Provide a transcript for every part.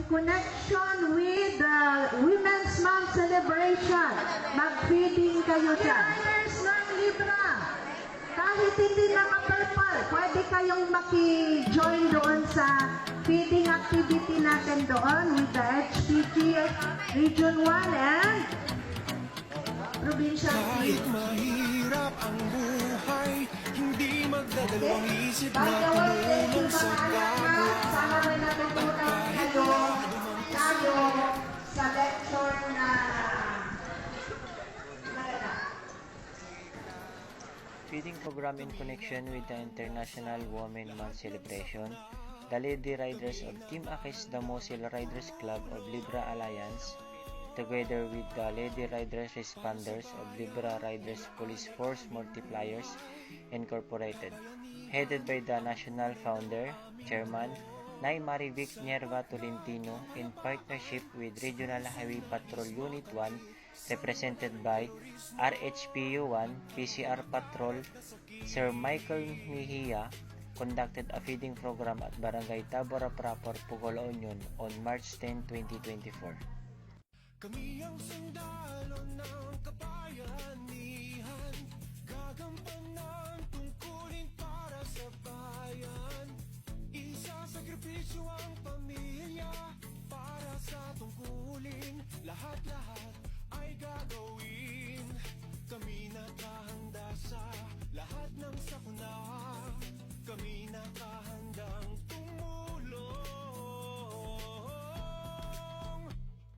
in connection with the Women's Month celebration. Mag-feeding kayo dyan. Riders ng Libra, kahit hindi nakapalpal, pwede kayong maki-join doon sa feeding activity natin doon with the HPG Region 1 and Provincial 3. Kahit mahirap ang buhay, hindi magdadalawang isip na Bagawang tumulong sa kapwa. sana may natutunan tayo sa lecture na Feeding program in connection with the International Women's Month celebration, the Lady Riders of Team Akis Damosil Riders Club of Libra Alliance, together with the Lady Riders Responders of Libra Riders Police Force Multipliers Incorporated, headed by the National Founder, Chairman, Nay Marivic Nierva Tolentino, in partnership with Regional Highway Patrol Unit 1, represented by RHPU 1 PCR Patrol, Sir Michael Mejia, conducted a feeding program at Barangay Tabora Proper, Pucol Union on March 10, 2024. Kami ang sundalo ng kabayanihan, gagampan ng tungkulin para sa bayan. Isasakripisyo ang pamilya para sa tungkulin, lahat-lahat ay gagawin. Kami nakahanda sa lahat ng sakuna, kami nakahandang tumulong.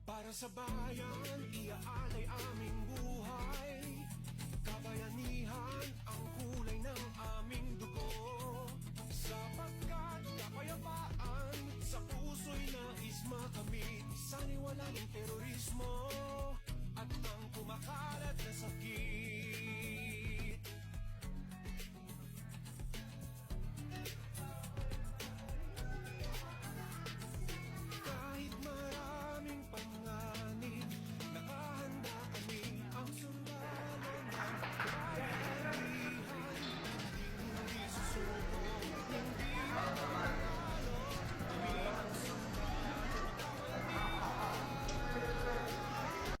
Para sa bayan, iaalay aming